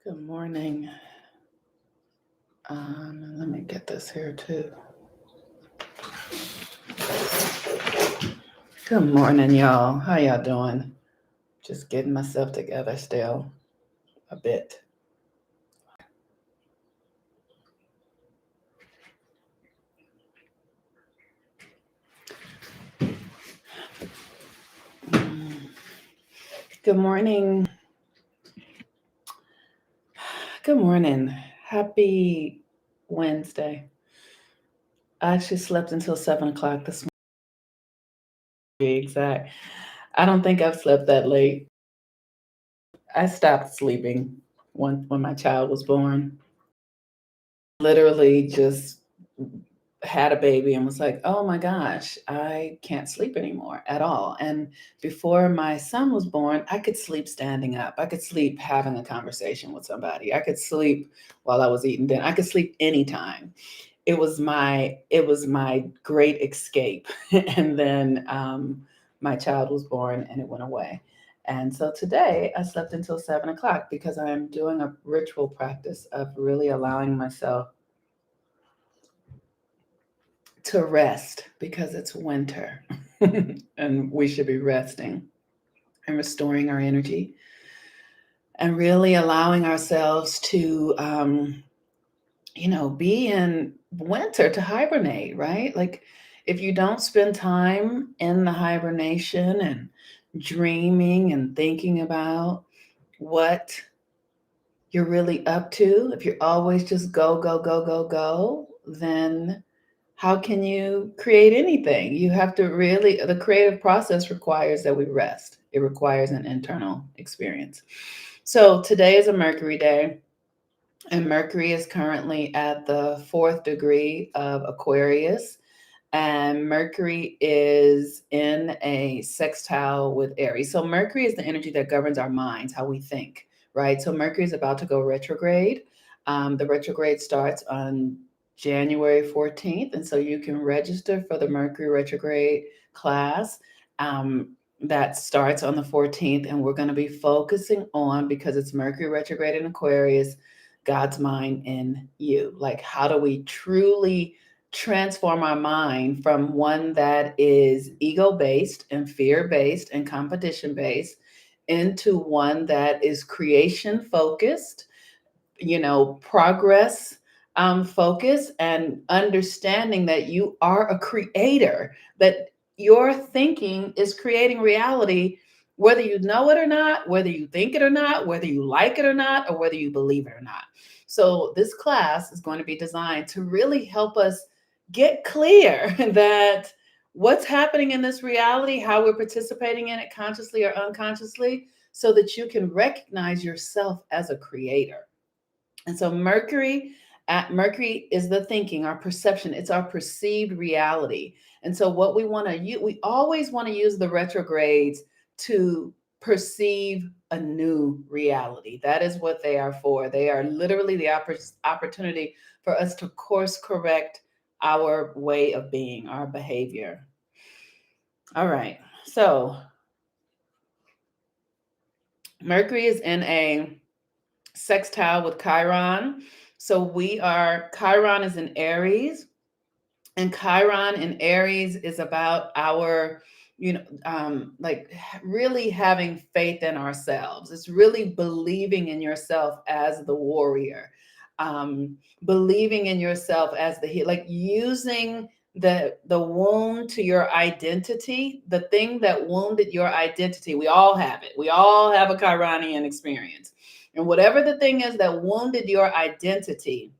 Good morning. Let me get this here too. Good morning, y'all. How y'all doing? Just getting myself together still a bit. Good morning. Good morning. Happy Wednesday. I actually slept until 7 o'clock this morning, to be exact. I don't think I've slept that late. I stopped sleeping when my child was born. Literally just had a baby and was like, oh my gosh, I can't sleep anymore at all. And before my son was born, I could sleep standing up. I could sleep having a conversation with somebody. I could sleep while I was eating dinner. I could sleep anytime. It was my great escape. And then my child was born and it went away. And so today I slept until 7 o'clock because I'm doing a ritual practice of really allowing myself to rest because it's winter and we should be resting and restoring our energy and really allowing ourselves to be in winter, to hibernate, right? Like if you don't spend time in the hibernation and dreaming and thinking about what you're really up to, if you're always just go, go, go, go, go, then how can you create anything? You have to really, the creative process requires that we rest. It requires an internal experience. So today is a Mercury day, and Mercury is currently at the fourth degree of Aquarius. And Mercury is in a sextile with Aries. So Mercury is the energy that governs our minds, how we think, right? So Mercury is about to go retrograde. The retrograde starts on January 14th. And so you can register for the Mercury retrograde class. That starts on the 14th. And we're going to be focusing on, because it's Mercury retrograde in Aquarius, God's mind in you. Like, how do we truly transform our mind from one that is ego based and fear based and competition based into one that is creation focused, progress focus, and understanding that you are a creator, that your thinking is creating reality, whether you know it or not, whether you think it or not, whether you like it or not, or whether you believe it or not. So this class is going to be designed to really help us get clear that what's happening in this reality, how we're participating in it consciously or unconsciously, so that you can recognize yourself as a creator. And so Mercury is the thinking, our perception, it's our perceived reality. And so what we want to use, we always want to use the retrogrades to perceive a new reality. That is what they are for. They are literally the opportunity for us to course correct our way of being, our behavior. All right. So Mercury is in a sextile with Chiron. So Chiron is in Aries, and Chiron in Aries is about our, like really having faith in ourselves. It's really believing in yourself as the warrior, um, believing in yourself as like using the wound to your identity, the thing that wounded your identity. We all have it. We all have a Chironian experience. And whatever the thing is that wounded your identity,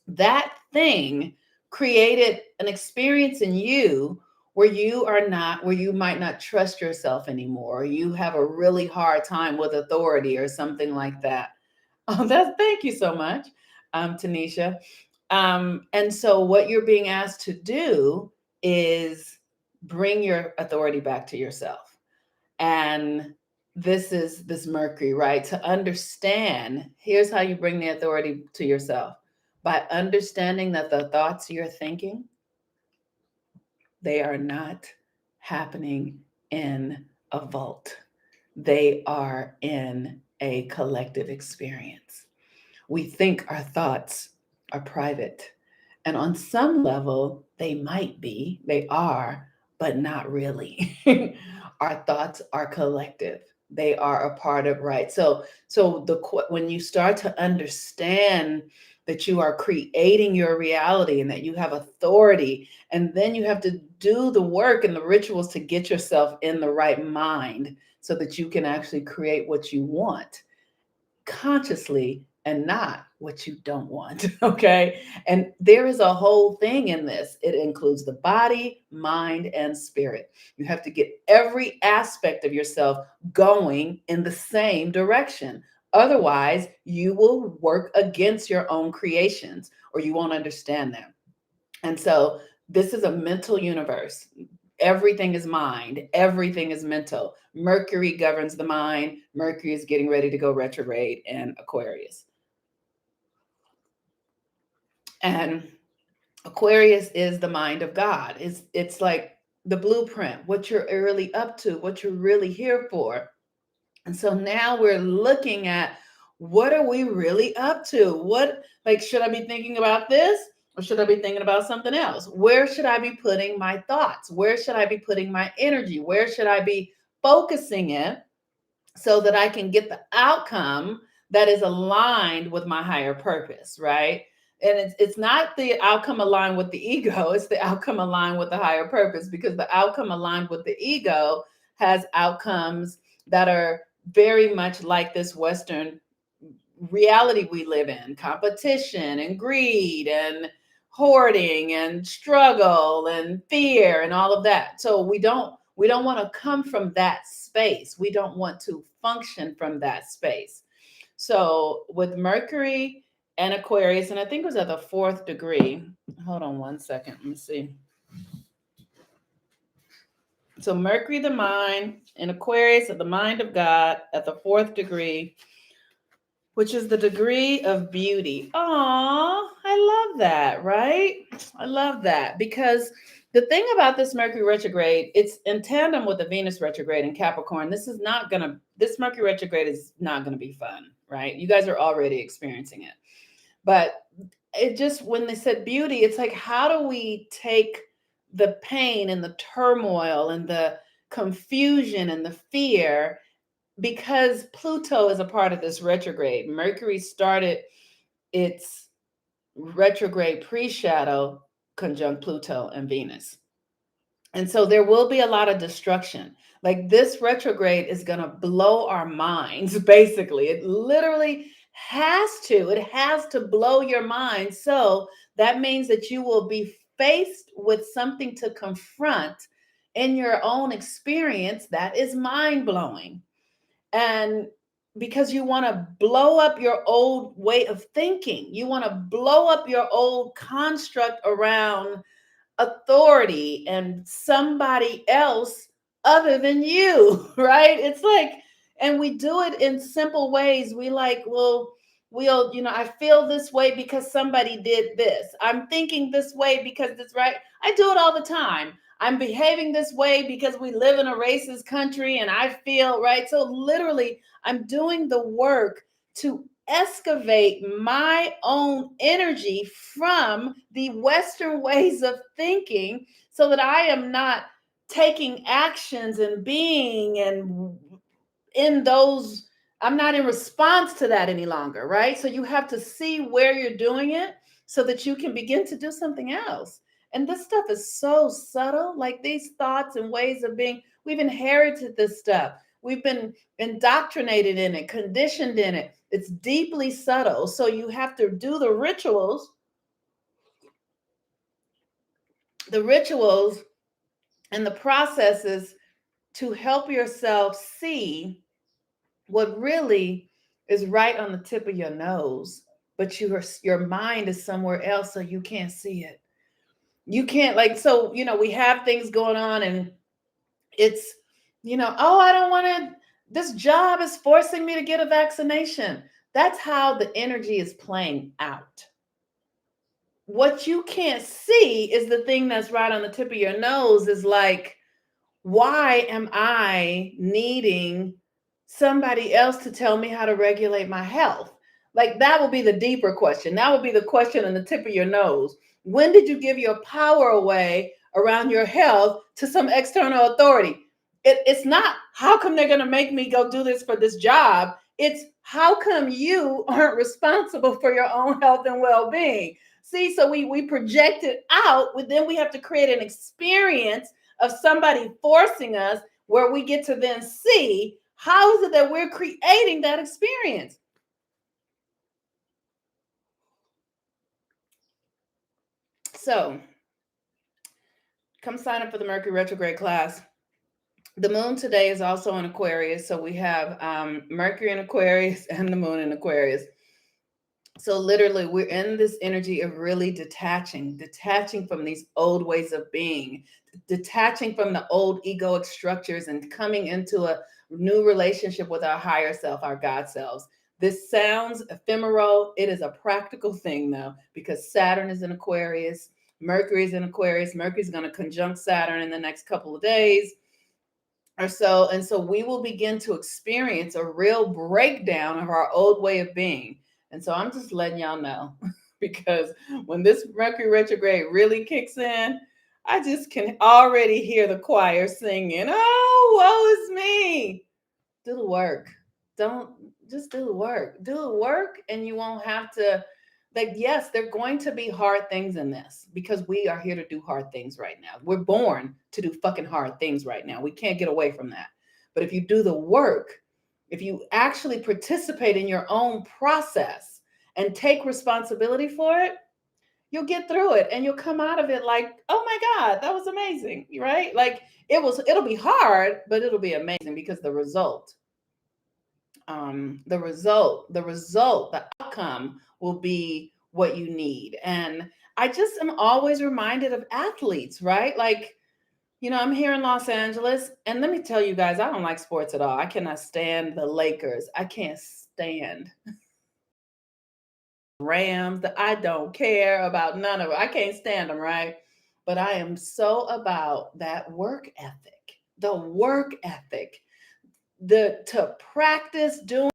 that thing created an experience in you where you might not trust yourself anymore, or you have a really hard time with authority or something like that. Oh, thank you so much, Tanisha. And so what you're being asked to do is bring your authority back to yourself. And this is this Mercury, right? To understand, here's how you bring the authority to yourself: by understanding that the thoughts you're thinking, they are not happening in a vault. They are in a collective experience. We think our thoughts are private. And on some level, they might be, they are, but not really. Our thoughts are collective. They are a part of, right? When you start to understand that you are creating your reality and that you have authority, and then you have to do the work and the rituals to get yourself in the right mind so that you can actually create what you want consciously and not what you don't want. Okay. And there is a whole thing in this. It includes the body, mind, and spirit. You have to get every aspect of yourself going in the same direction. Otherwise, you will work against your own creations or you won't understand them. And so this is a mental universe. Everything is mind, everything is mental. Mercury governs the mind. Mercury is getting ready to go retrograde in Aquarius. And Aquarius is the mind of God. It's like the blueprint, what you're really up to, what you're really here for. And so now we're looking at what are we really up to? What, like, should I be thinking about this or should I be thinking about something else? Where should I be putting my thoughts? Where should I be putting my energy? Where should I be focusing it so that I can get the outcome that is aligned with my higher purpose, right? And it's not the outcome aligned with the ego, it's the outcome aligned with the higher purpose, because the outcome aligned with the ego has outcomes that are very much like this Western reality we live in: competition and greed and hoarding and struggle and fear and all of that. So we don't want to come from that space. We don't want to function from that space. So with Mercury and Aquarius, and I think it was at the fourth degree. Hold on one second. Let me see. So Mercury, the mind, and Aquarius at the mind of God at the fourth degree, which is the degree of beauty. Oh, I love that, right? I love that because the thing about this Mercury retrograde, it's in tandem with the Venus retrograde in Capricorn. This Mercury retrograde is not gonna be fun, right? You guys are already experiencing it. But it just, when they said beauty, it's like, how do we take the pain and the turmoil and the confusion and the fear, because Pluto is a part of this retrograde. Mercury started its retrograde pre-shadow conjunct Pluto and Venus. And so there will be a lot of destruction. Like, this retrograde is going to blow our minds, basically. It literally has to. It has to blow your mind. So that means that you will be faced with something to confront in your own experience that is mind blowing. And because you want to blow up your old way of thinking, you want to blow up your old construct around authority and somebody else other than you, right? It's like, and we do it in simple ways. We like, well, I feel this way because somebody did this. I'm thinking this way because it's right. I do it all the time. I'm behaving this way because we live in a racist country and I feel right. So literally, I'm doing the work to excavate my own energy from the Western ways of thinking so that I am not taking actions and being and in those, I'm not in response to that any longer, right? So you have to see where you're doing it so that you can begin to do something else. And this stuff is so subtle, like these thoughts and ways of being, we've inherited this stuff. We've been indoctrinated in it, conditioned in it. It's deeply subtle. So you have to do the rituals and the processes to help yourself see what really is right on the tip of your nose, but your mind is somewhere else, so you can't see it. You can't, like, so we have things going on, and it's, oh, I don't want to, this job is forcing me to get a vaccination. That's how the energy is playing out. What you can't see is the thing that's right on the tip of your nose, is like, why am I needing somebody else to tell me how to regulate my health? Like that will be the deeper question. That will be the question on the tip of your nose. When did you give your power away around your health to some external authority? It's not how come they're going to make me go do this for this job. It's how come you aren't responsible for your own health and well-being. See, so we project it out, but then we have to create an experience of somebody forcing us where we get to then see how is it that we're creating that experience. So come sign up for the Mercury retrograde class. The moon today is also in Aquarius. So we have Mercury in Aquarius and the moon in Aquarius. So literally we're in this energy of really detaching from these old ways of being, detaching from the old egoic structures and coming into a new relationship with our higher self, our God selves. This sounds ephemeral. It is a practical thing though, because Saturn is in Aquarius, Mercury is in Aquarius. Mercury's going to conjunct Saturn in the next couple of days or so. And so we will begin to experience a real breakdown of our old way of being. And so I'm just letting y'all know because when this Mercury retrograde really kicks in, I just can already hear the choir singing, "Oh, woe is me." Do the work. Don't just do the work. Do the work, and you won't have to. Like, yes, there are going to be hard things in this because we are here to do hard things right now. We're born to do fucking hard things right now. We can't get away from that. But if you do the work, if you actually participate in your own process and take responsibility for it, you'll get through it and you'll come out of it like, oh my God, that was amazing, right? Like it'll be hard, but it'll be amazing because the outcome will be what you need. And I just am always reminded of athletes, right? Like, I'm here in Los Angeles, and let me tell you guys, I don't like sports at all. I cannot stand the Lakers. I can't stand Rams. I don't care about none of it. I can't stand them, right? But I am so about that work ethic, the work ethic, the to practice doing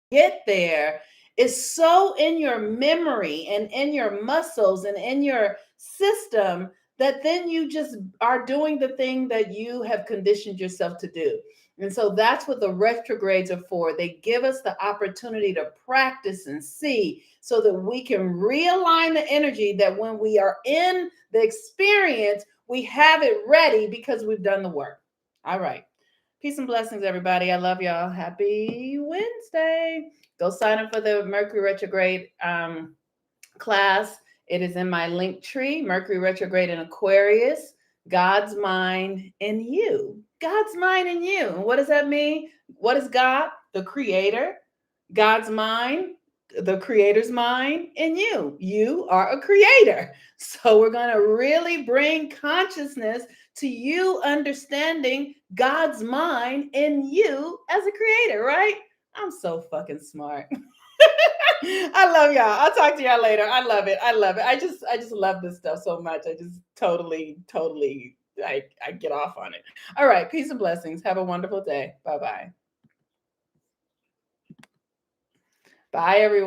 get there is so in your memory and in your muscles and in your system that then you just are doing the thing that you have conditioned yourself to do. And so that's what the retrogrades are for. They give us the opportunity to practice and see so that we can realign the energy that when we are in the experience, we have it ready because we've done the work. All right. Peace and blessings, everybody. I love y'all. Happy Wednesday. Go sign up for the Mercury retrograde class. It is in my link tree, Mercury retrograde in Aquarius, God's mind in you. God's mind in you. What does that mean? What is God? The creator. God's mind, the creator's mind in you. You are a creator. So we're going to really bring consciousness to you understanding God's mind in you as a creator, right? I'm so fucking smart. I love y'all. I'll talk to y'all later. I love it. I love it. I just love this stuff so much. I just totally I get off on it. All right. Peace and blessings. Have a wonderful day. Bye-bye. Bye everyone.